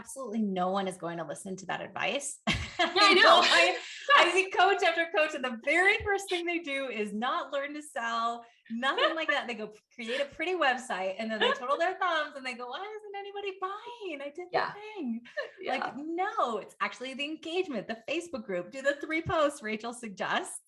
absolutely no one is going to listen to that advice. Yeah, I know. I see coach after coach, and the very first thing they do is not learn to sell, nothing like that. They go create a pretty website, and then they twiddle their thumbs and they go, why isn't anybody buying? I did the thing. Yeah. Like, no, it's actually the engagement, the Facebook group, do the 3 posts Rachael suggests.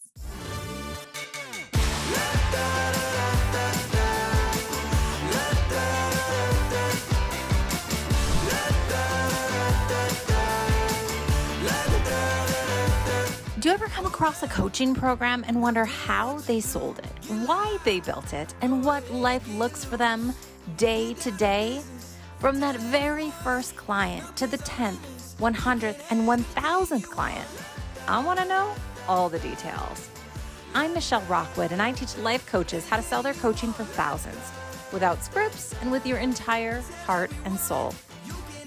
Do you ever come across a coaching program and wonder how they sold it, why they built it, and what life looks for them day to day? From that very first client to the 10th, 100th, and 1000th client, I want to know all the details. I'm Michelle Rockwood, and I teach life coaches how to sell their coaching for thousands, without scripts and with your entire heart and soul.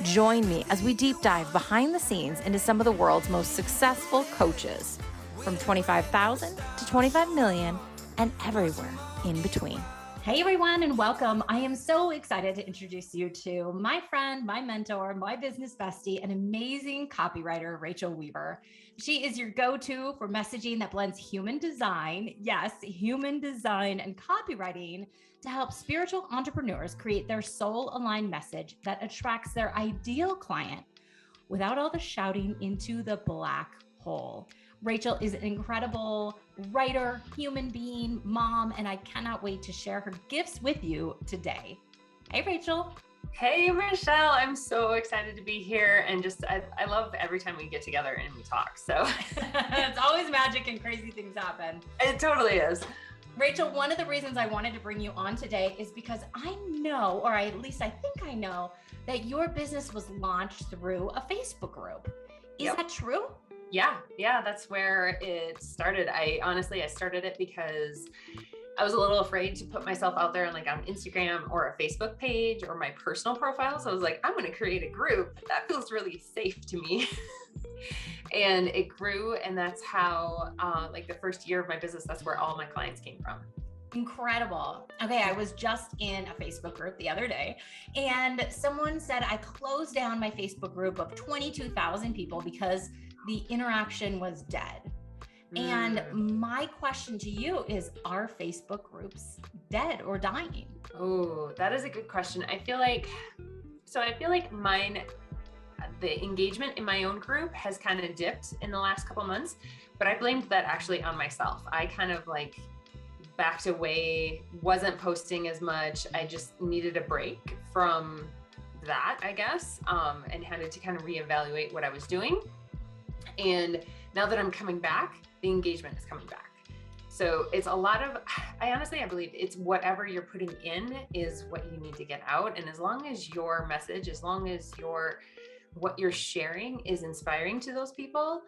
Join me as we deep dive behind the scenes into some of the world's most successful coaches, from 25,000 to 25 million and everywhere in between. Hey everyone, and welcome. I am so excited to introduce you to my friend, my mentor, my business bestie, an amazing copywriter, Rachael Weaver. She is your go-to for messaging that blends human design, yes, human design and copywriting, to help spiritual entrepreneurs create their soul-aligned message that attracts their ideal client without all the shouting into the black hole. Rachael is an incredible writer, human being, mom, and I cannot wait to share her gifts with you today. Hey, Rachael. Hey, Michelle. I'm so excited to be here. And I love every time we get together and we talk. So it's always magic and crazy things happen. It totally is. Rachael, one of the reasons I wanted to bring you on today is because I know, or at least I think I know, that your business was launched through a Facebook group. Is that true? Yeah, that's where it started. I started it because I was a little afraid to put myself out there on Instagram or a Facebook page or my personal profile. So I was like, I'm going to create a group that feels really safe to me. And it grew. And that's how, the first year of my business, that's where all my clients came from. Incredible. Okay, I was just in a Facebook group the other day, and someone said I closed down my Facebook group of 22,000 people because the interaction was dead. And my question to you is, are Facebook groups dead or dying? Oh, that is a good question. I feel like the engagement in my own group has kind of dipped in the last couple months, but I blamed that actually on myself. I kind of backed away, wasn't posting as much. I just needed a break from that, I guess, and had to kind of reevaluate what I was doing. And now that I'm coming back, the engagement is coming back. So it's a lot of, I believe it's whatever you're putting in is what you need to get out. And as long as your message, as long as what you're sharing is inspiring to those people,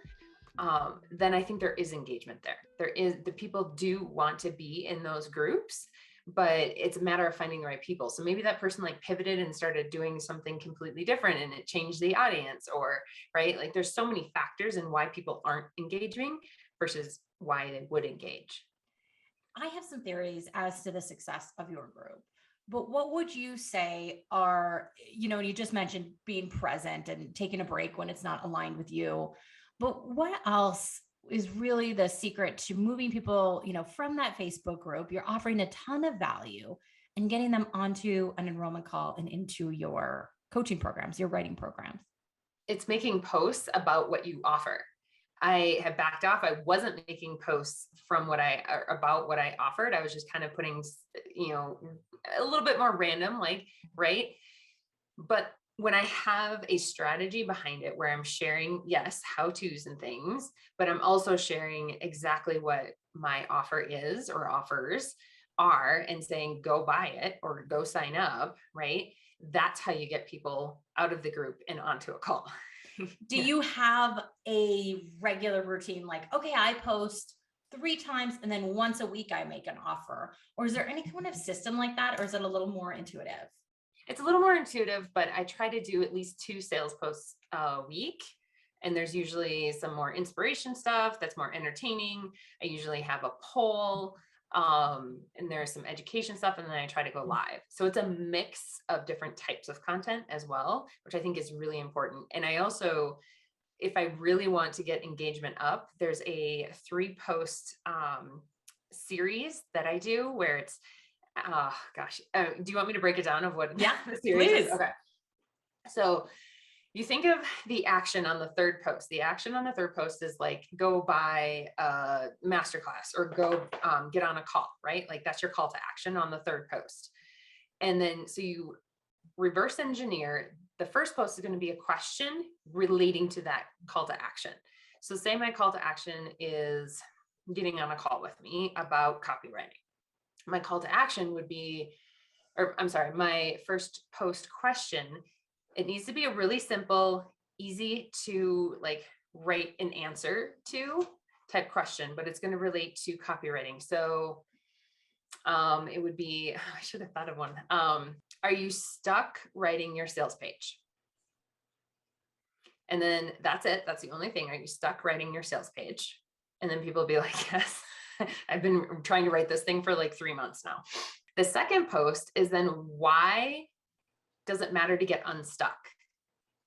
then I think there is engagement there. The people do want to be in those groups, but it's a matter of finding the right people. So maybe that person pivoted and started doing something completely different and it changed the audience, or right. There's so many factors in why people aren't engaging versus why they would engage. I have some theories as to the success of your group, but what would you say are, and you just mentioned being present and taking a break when it's not aligned with you, but what else is really the secret to moving people, from that Facebook group? You're offering a ton of value and getting them onto an enrollment call and into your coaching programs, your writing programs. It's making posts about what you offer. I had backed off. I wasn't making posts about what I offered. I was just kind of putting, a little bit more random, right. But when I have a strategy behind it where I'm sharing, yes, how-tos and things, but I'm also sharing exactly what my offer is or offers are and saying, go buy it or go sign up, right? That's how you get people out of the group and onto a call. Do you have a regular routine? Okay, I post 3 times and then once a week I make an offer, or is there any kind of system like that? Or is it a little more intuitive? It's a little more intuitive, but I try to do at least 2 sales posts a week. And there's usually some more inspiration stuff that's more entertaining. I usually have a poll. And there's some education stuff, and then I try to go live. So it's a mix of different types of content as well, which I think is really important. And I also, if I really want to get engagement up, there's a 3-post series that I do where it's, do you want me to break it down of what the series is? Okay. So you think of the action on the third post. The action on the third post is like, go buy a masterclass or go get on a call, right? Like that's your call to action on the third post. And then, so you reverse engineer, the first post is going to be a question relating to that call to action. So say my call to action is getting on a call with me about copywriting. My call to action would be, my first post question, it needs to be a really simple, easy to like write an answer to type question, but it's going to relate to copywriting. So it would be, I should have thought of one. Are you stuck writing your sales page? And then that's it. That's the only thing. Are you stuck writing your sales page? And then people will be like, yes, I've been trying to write this thing for like 3 months now. The second post is then, why does it matter to get unstuck,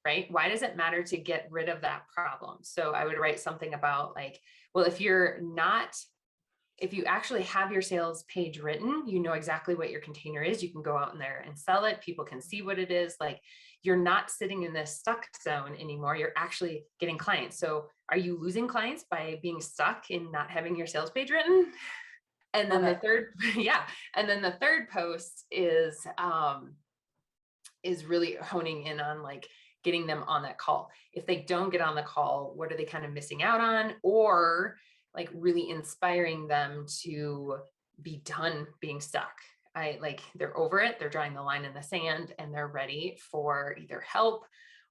right? Why does it matter to get rid of that problem? So I would write something about like, well, if you actually have your sales page written, you know exactly what your container is. You can go out in there and sell it. People can see what it is. Like, you're not sitting in this stuck zone anymore. You're actually getting clients. So are you losing clients by being stuck in not having your sales page written? And then the third post is really honing in on like getting them on that call. If they don't get on the call, what are they kind of missing out on? Or like really inspiring them to be done being stuck. They're over it, they're drawing the line in the sand, and they're ready for either help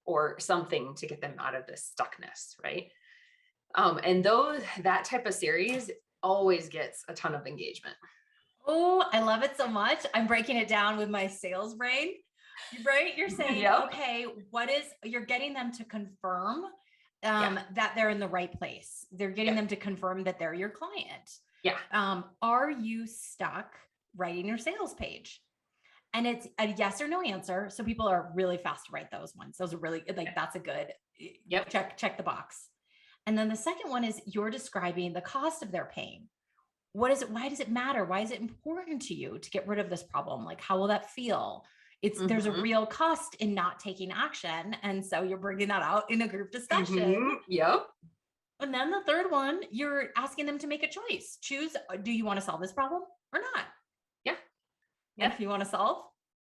or something to get them out of this stuckness, right? And that type of series always gets a ton of engagement. Oh, I love it so much. I'm breaking it down with my sales brain, right? You're saying, Yep. Okay, you're getting them to confirm that they're in the right place. They're getting them to confirm that they're your client. Yeah. Are you stuck writing your sales page? And it's a yes or no answer. So people are really fast to write those ones. Those are really that's a good check the box. And then the second one is, you're describing the cost of their pain. What is it? Why does it matter? Why is it important to you to get rid of this problem? Like, how will that feel? There's a real cost in not taking action. And so you're bringing that out in a group discussion. Yep. And then the third one, you're asking them to make a choice. Choose, do you want to solve this problem or not? Yeah. And if you want to solve,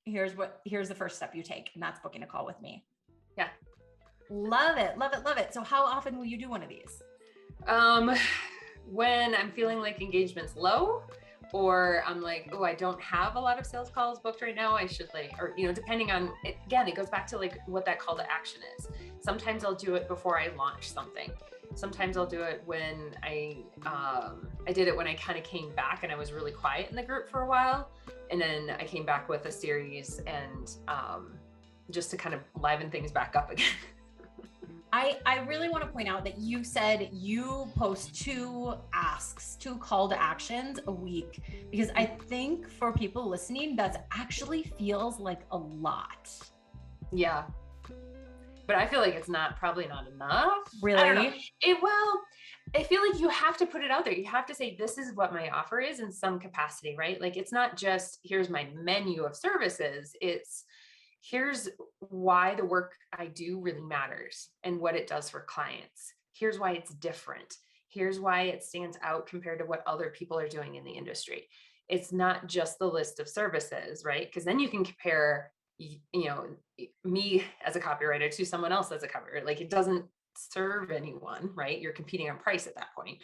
here's the first step you take. And that's booking a call with me. Yeah. Love it. Love it. Love it. So how often will you do one of these? When I'm feeling like engagement's low, or I'm like, oh, I don't have a lot of sales calls booked right now. I should depending on it, again, it goes back to like what that call to action is. Sometimes I'll do it before I launch something. Sometimes I'll do it when I did it when I kind of came back and I was really quiet in the group for a while. And then I came back with a series and just to kind of liven things back up again. I really want to point out that you said you post 2 call to actions a week, because I think for people listening, that actually feels like a lot. Yeah. But I feel like it's probably not enough. Really? I don't know. I feel like you have to put it out there. You have to say, this is what my offer is in some capacity, right? Like, it's not just, here's my menu of services. It's, here's why the work I do really matters and what it does for clients. Here's why it's different. Here's why it stands out compared to what other people are doing in the industry. It's not just the list of services, right? Because then you can compare, me as a copywriter to someone else as a copywriter. Like, it doesn't serve anyone, right? You're competing on price at that point.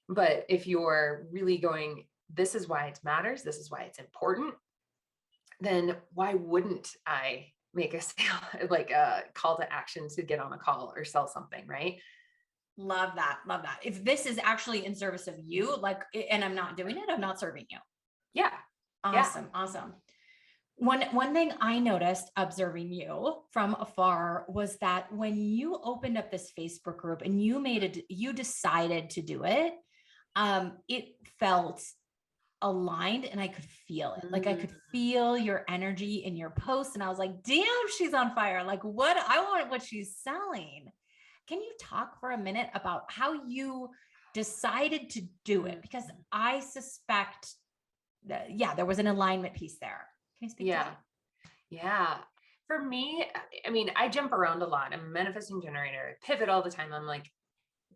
But if you're really going, this is why it matters, this is why it's important, then why wouldn't I make a sale, like a call to action to get on a call or sell something, right? Love that. Love that. If this is actually in service of you, and I'm not doing it, I'm not serving you. Yeah. Awesome. Yeah. Awesome. One thing I noticed observing you from afar was that when you opened up this Facebook group and you decided to do it, it felt aligned and I could feel it. Like I could feel your energy in your post. And I was like, damn, she's on fire. Like what I want, what she's selling. Can you talk for a minute about how you decided to do it? Because I suspect that, there was an alignment piece there. Can you speak to that? Yeah. For me, I mean, I jump around a lot. I'm a manifesting generator. I pivot all the time. I'm like,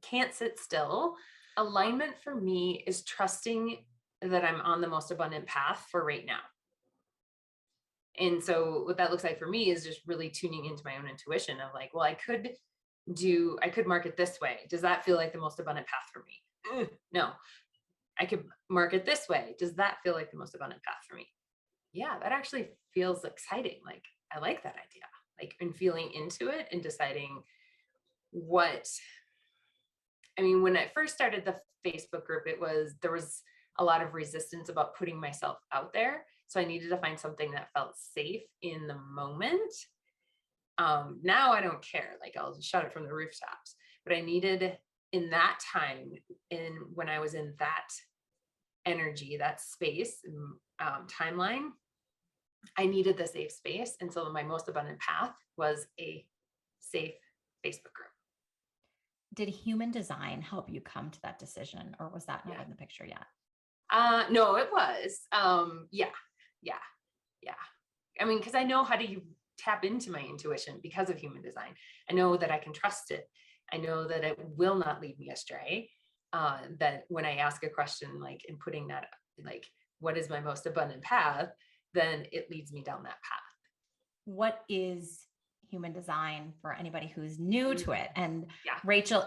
can't sit still. Alignment for me is trusting that I'm on the most abundant path for right now. And so what that looks like for me is just really tuning into my own intuition of like, well, I could market this way. Does that feel like the most abundant path for me? No. I could market this way. Does that feel like the most abundant path for me? Yeah, that actually feels exciting. Like, I like that idea. Like, and feeling into it and deciding when I first started the Facebook group, there was a lot of resistance about putting myself out there. So I needed to find something that felt safe in the moment. Now I don't care. Like, I'll shout it from the rooftops, but I needed in that time, when I was in that energy, that space, timeline, I needed the safe space. And so my most abundant path was a safe Facebook group. Did human design help you come to that decision, or was that not in the picture yet? No, it was. Yeah. I mean, because I know how to tap into my intuition because of human design. I know that I can trust it. I know that it will not lead me astray. That when I ask a question, like, and putting that, like, what is my most abundant path, then it leads me down that path. What is human design for anybody who's new to it? And Rachael,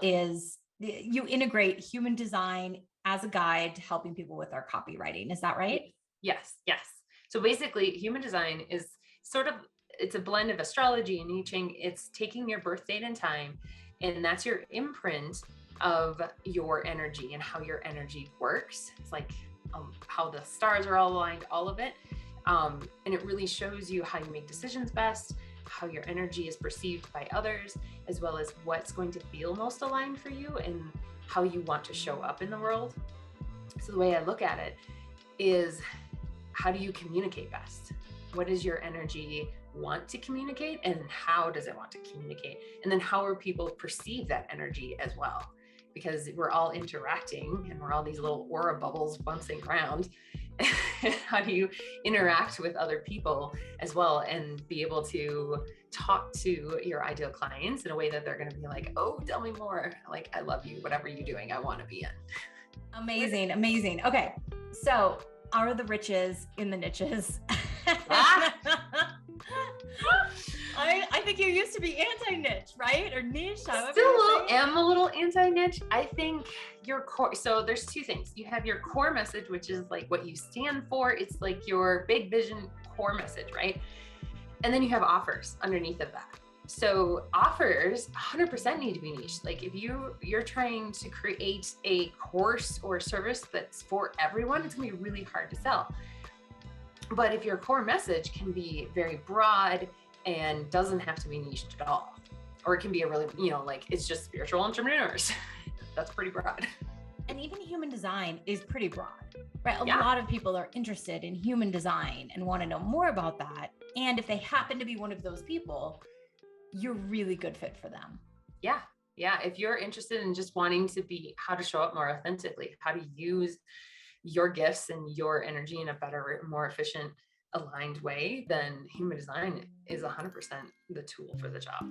you integrate human design as a guide to helping people with their copywriting. Is that right? Yes. So basically, human design is it's a blend of astrology and I Ching. It's taking your birth date and time, and that's your imprint of your energy and how your energy works. It's like how the stars are all aligned, all of it. And it really shows you how you make decisions best, how your energy is perceived by others, as well as what's going to feel most aligned for you and how you want to show up in the world. So the way I look at it is, how do you communicate best? What does your energy want to communicate, and how does it want to communicate? And then how are people perceive that energy as well? Because we're all interacting and we're all these little aura bubbles bouncing around. How do you interact with other people as well and be able to talk to your ideal clients in a way that they're going to be like, oh, tell me more. Like, I love you. Whatever you're doing, I want to be in. Amazing. Okay. So are the riches in the niches? I think you used to be anti-niche, right? Or niche. Am a little anti-niche. I think your core, so there's two things. You have your core message, which is like what you stand for. It's like your big vision core message, right? And then you have offers underneath of that. So offers 100% need to be niche. Like, if you're trying to create a course or service that's for everyone, it's gonna be really hard to sell. But if your core message can be very broad and doesn't have to be niched at all, or it can be a really, like, it's just spiritual entrepreneurs. That's pretty broad. And even human design is pretty broad, right? A lot of people are interested in human design and want to know more about that. And if they happen to be one of those people, you're really good fit for them. Yeah. If you're interested in just wanting to be, how to show up more authentically, how to use your gifts and your energy in a better, more efficient, aligned way, then human design is 100% the tool for the job.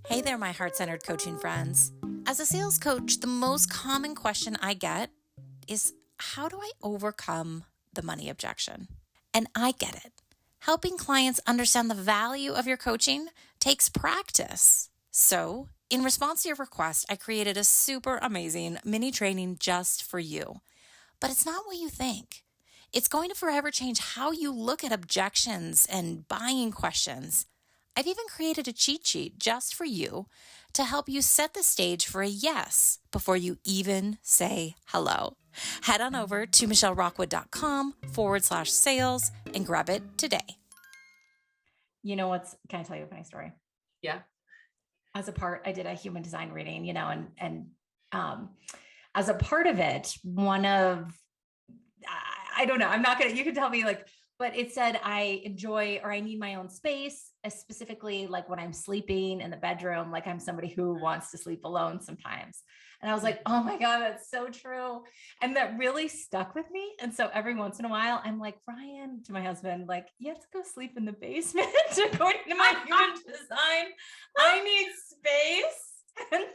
Hey there, my heart-centered coaching friends. As a sales coach, the most common question I get is, how do I overcome the money objection? And I get it. Helping clients understand the value of your coaching takes practice. So, in response to your request, I created a super amazing mini training just for you. But it's not what you think. It's going to forever change how you look at objections and buying questions. I've even created a cheat sheet just for you to help you set the stage for a yes before you even say hello. Head on over to michellerockwood.com/sales and grab it today. Can I tell you a funny story? Yeah. As a part, I did a human design reading, and as a part of it, one of I don't know. I'm not going to, you can tell me like, but it said I enjoy, or I need my own space, specifically like when I'm sleeping in the bedroom, like I'm somebody who wants to sleep alone sometimes. And I was like, oh my God, that's so true. And that really stuck with me. And so every once in a while, I'm like, Brian, to my husband, like, you have to go sleep in the basement according to my human design. I need space. And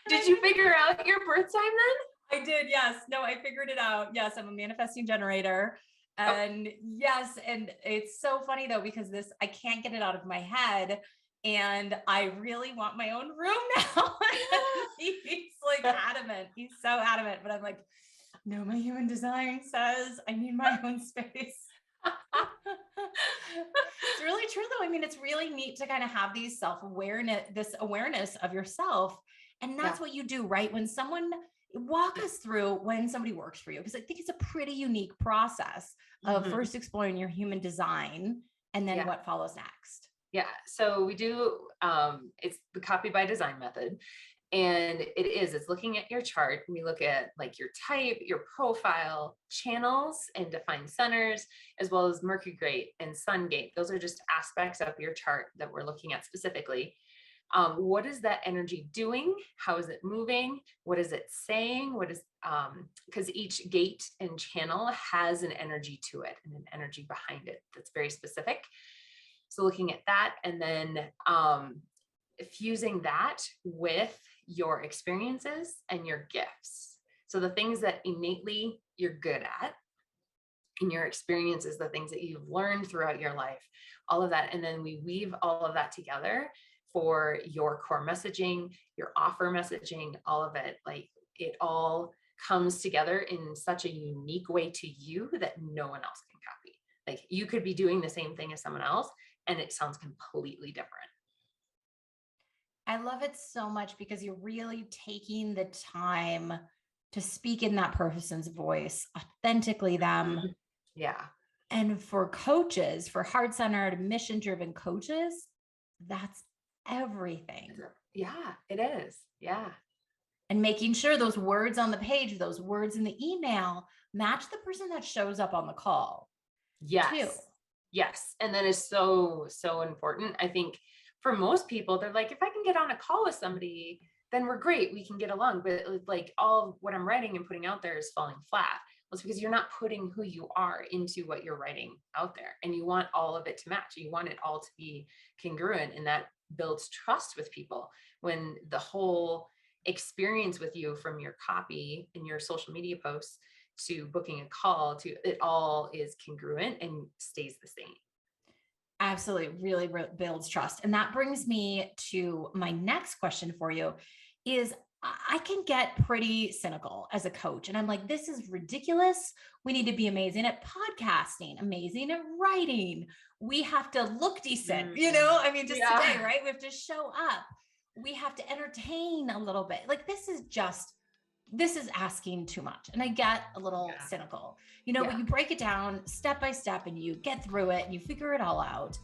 did you figure out your birth sign then? I did. Yes. No, I figured it out. Yes. I'm a manifesting generator. And yes. And it's so funny though, because I can't get it out of my head. And I really want my own room now. He's like adamant. He's so adamant, but I'm like, no, my human design says I need my own space. It's really true though. I mean, it's really neat to kind of have these this awareness of yourself. And that's what you do, right? When someone walk us through when somebody works for you, because I think it's a pretty unique process of first exploring your human design and then what follows next. Yeah. So we do, it's the copy by design method. And it's looking at your chart. We look at like your type, your profile, channels, and define centers, as well as Mercury gate and Sun gate. Those are just aspects of your chart that we're looking at specifically. What is that energy doing? How is it moving? What is it saying? Because each gate and channel has an energy to it and an energy behind it that's very specific. So looking at that and then fusing that with your experiences and your gifts. So the things that innately you're good at and your experiences, the things that you've learned throughout your life, all of that. And then we weave all of that together for your core messaging, your offer messaging, all of it. Like it all comes together in such a unique way to you that no one else can copy. Like you could be doing the same thing as someone else and it sounds completely different. I love it so much because you're really taking the time to speak in that person's voice, authentically them. Yeah. And for coaches, for heart-centered, mission-driven coaches, that's everything. Yeah, it is. Yeah. And making sure those words on the page, those words in the email match the person that shows up on the call. Yes. Too. Yes. And that is so, so important. I think for most people, they're like, if I can get on a call with somebody, then we're great. We can get along. But like all of what I'm writing and putting out there is falling flat. Well, it's because you're not putting who you are into what you're writing out there. And you want all of it to match. You want it all to be congruent. And that builds trust with people when the whole experience with you, from your copy and your social media posts to booking a call, to it all is congruent and stays the same. Absolutely. Really builds trust. And that brings me to my next question for you is, I can get pretty cynical as a coach. And I'm like, this is ridiculous. We need to be amazing at podcasting, amazing at writing. We have to look decent, I mean, just today, right? We have to show up. We have to entertain a little bit. Like, this is asking too much. And I get a little cynical, but you break it down step by step and you get through it and you figure it all out.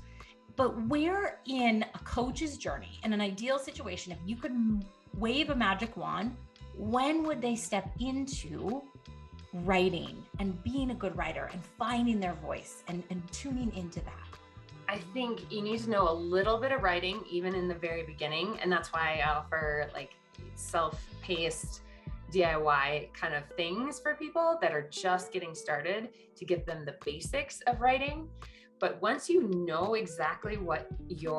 But where in a coach's journey, in an ideal situation, if you could wave a magic wand, when would they step into writing and being a good writer and finding their voice and tuning into that? I think you need to know a little bit of writing, even in the very beginning. And that's why I offer like self-paced DIY kind of things for people that are just getting started, to give them the basics of writing. But once you know exactly what you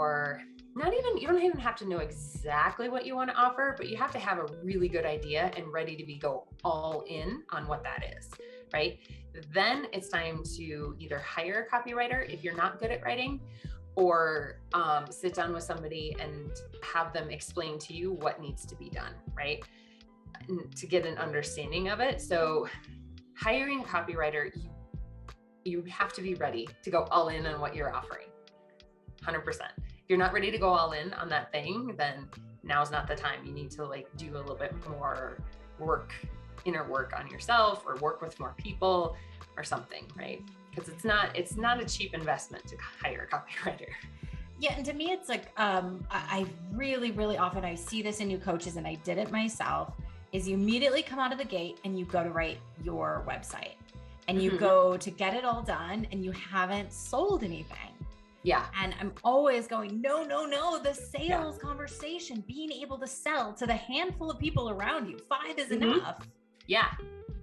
don't even have to know exactly what you want to offer, but you have to have a really good idea and ready to go all in on what that is, right? Then it's time to either hire a copywriter if you're not good at writing, or sit down with somebody and have them explain to you what needs to be done, right? To get an understanding of it. So hiring a copywriter, you have to be ready to go all in on what you're offering. 100%. If you're not ready to go all in on that thing, then now's not the time. You need to do a little bit more inner work on yourself, or work with more people or something, right? Because it's not a cheap investment to hire a copywriter. Yeah. And to me, it's like, I really, really often, I see this in new coaches, and I did it myself, is you immediately come out of the gate and you go to write your website. and you go to get it all done and you haven't sold anything. Yeah. And I'm always going, no, the sales conversation, being able to sell to the handful of people around you, 5 is enough. Yeah.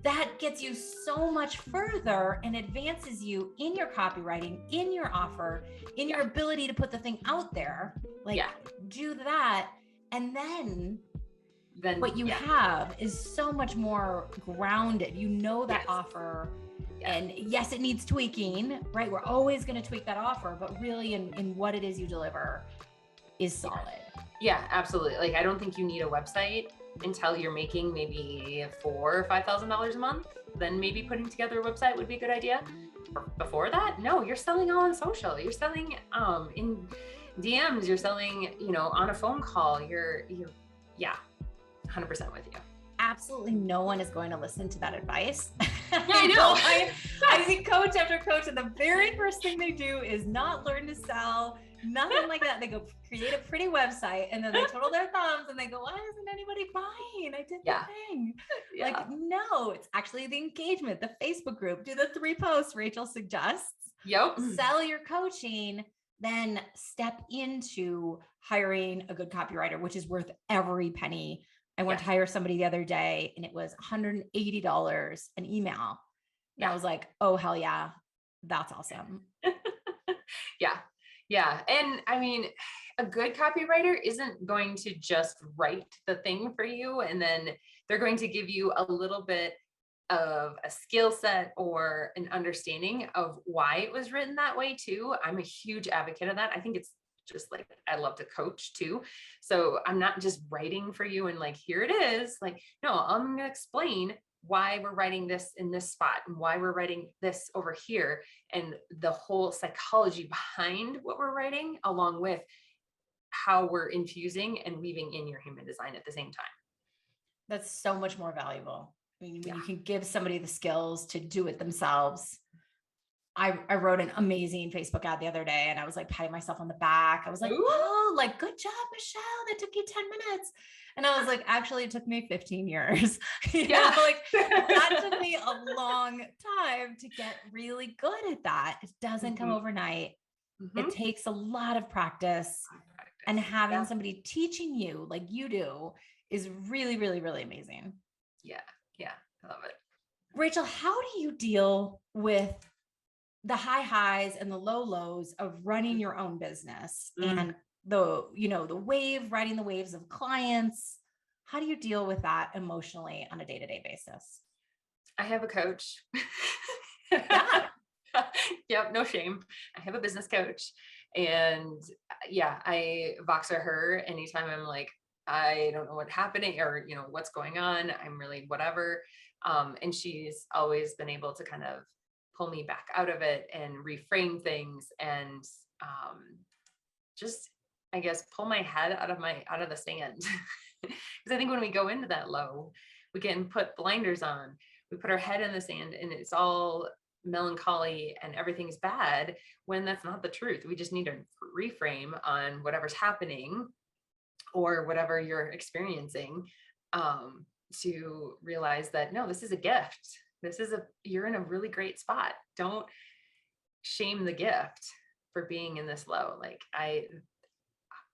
That gets you so much further and advances you in your copywriting, in your offer, in your ability to put the thing out there. Like do that. And then what you have is so much more grounded. You know that offer. And yes, it needs tweaking, right? We're always going to tweak that offer, but really in what it is you deliver is solid. Yeah, absolutely. Like, I don't think you need a website until you're making maybe $4,000 or $5,000 a month. Then maybe putting together a website would be a good idea. Before that, no, you're selling on social. You're selling in DMs. You're selling, on a phone call. You're 100% with you. Absolutely no one is going to listen to that advice. I know. I see coach after coach, and the very first thing they do is not learn to sell, nothing like that. They go create a pretty website, and then they twiddle their thumbs and they go, why isn't anybody buying? I did the thing. Like, no, it's actually the engagement, the Facebook group, do the 3 posts Rachael suggests. Yep. Sell your coaching, then step into hiring a good copywriter, which is worth every penny. I went to hire somebody the other day and it was $180 an email. And I was like, oh, hell yeah. That's awesome. Yeah. And I mean, a good copywriter isn't going to just write the thing for you. And then they're going to give you a little bit of a skill set or an understanding of why it was written that way too. I'm a huge advocate of that. I think it's just like, I love to coach too. So I'm not just writing for you and like, here it is. Like, no, I'm going to explain why we're writing this in this spot and why we're writing this over here and the whole psychology behind what we're writing, along with how we're infusing and weaving in your human design at the same time. That's so much more valuable. I mean, when you can give somebody the skills to do it themselves. I wrote an amazing Facebook ad the other day and I was like patting myself on the back. I was like, oh, like, good job, Michelle. That took you 10 minutes. And I was like, actually, it took me 15 years. That took me a long time to get really good at that. It doesn't come overnight. It takes a lot of practice. And having somebody teaching you like you do is really, really, really amazing. Yeah. I love it. Rachael, how do you deal with the high highs and the low lows of running your own business and the riding the waves of clients? How do you deal with that emotionally on a day-to-day basis? I have a coach. Yep. No shame. I have a business coach, and I Voxer her anytime I'm like, I don't know what's happening or, what's going on. I'm really whatever. And she's always been able to kind of pull me back out of it and reframe things and just, I guess, pull my head out of the sand. Because I think when we go into that low, we can put blinders on, we put our head in the sand and it's all melancholy and everything's bad, when that's not the truth. We just need to reframe on whatever's happening or whatever you're experiencing, to realize that, no, this is a gift. You're in a really great spot. Don't shame the gift for being in this low. Like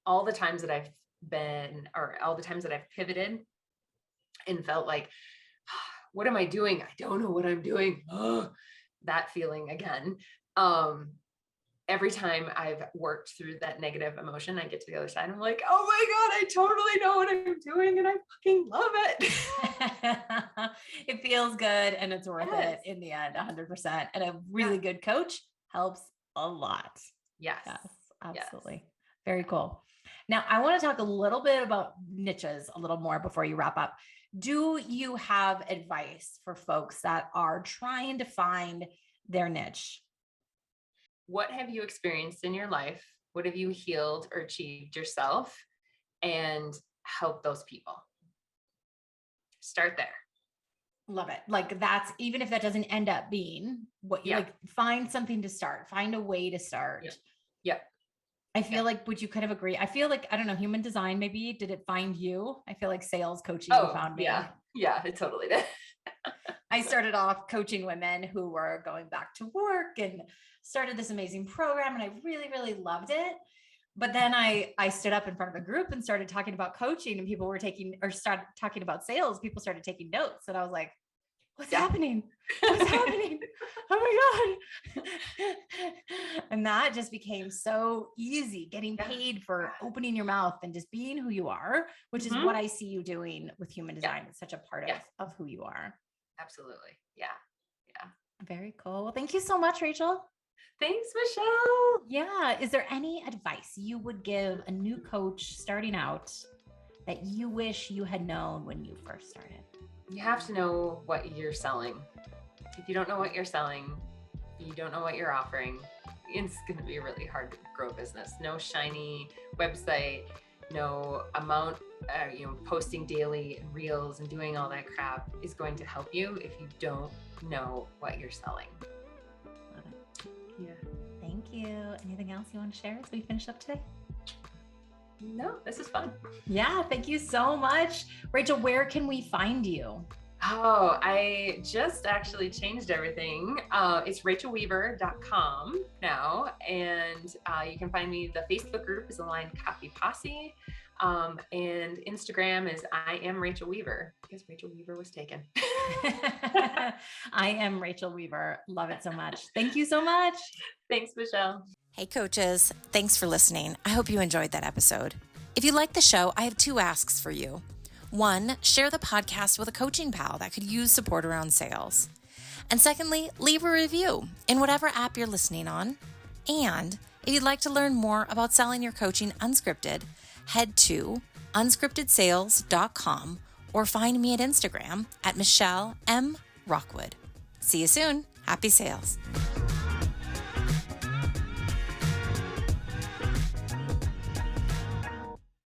all the times that I've pivoted and felt like, what am I doing? I don't know what I'm doing. That feeling again. Every time I've worked through that negative emotion, I get to the other side. I'm like, oh my God, I totally know what I'm doing. And I fucking love it. It feels good and it's worth it in the end, 100%. And a really good coach helps a lot. Yes, absolutely. Yes. Very cool. Now I want to talk a little bit about niches a little more before you wrap up. Do you have advice for folks that are trying to find their niche? What have you experienced in your life? What have you healed or achieved yourself and help those people? Start there. Love it. Like that's, even if that doesn't end up being what you like, find something to start, find a way to start. Yep. I feel like, would you kind of agree? I feel like, I don't know, human design, maybe, did it find you? I feel like sales coaching found me. Yeah, it totally did. I started off coaching women who were going back to work and started this amazing program. And I really, really loved it. But then I stood up in front of a group and started talking about coaching, and people were started talking about sales. People started taking notes. And I was like, what's happening? What's happening? Oh my God. And that just became so easy, getting paid for opening your mouth and just being who you are, which is what I see you doing with human design. It's such a part of who you are. Absolutely. Yeah. Yeah. Very cool. Well, thank you so much, Rachael. Thanks, Michelle. Yeah. Is there any advice you would give a new coach starting out that you wish you had known when you first started? You have to know what you're selling. If you don't know what you're selling, you don't know what you're offering, it's going to be really hard to grow a business. No shiny website, no amount, posting daily and reels and doing all that crap is going to help you if you don't know what you're selling. Love it. Yeah. Thank you. Anything else you want to share as we finish up today? No, this is fun. Yeah. Thank you so much. Rachael, where can we find you? Oh, I just actually changed everything. It's RachelWeaver.com now. And you can find me, the Facebook group is Aligned Copy Posse. And Instagram is I am Rachael Weaver, because Rachael Weaver was taken. I am Rachael Weaver. Love it so much. Thank you so much. Thanks, Michelle. Hey coaches, thanks for listening. I hope you enjoyed that episode. If you like the show, I have 2 asks for you. 1, share the podcast with a coaching pal that could use support around sales. And secondly, leave a review in whatever app you're listening on. And if you'd like to learn more about selling your coaching unscripted, head to unscriptedsales.com or find me at Instagram at Michelle M. Rockwood. See you soon. Happy sales.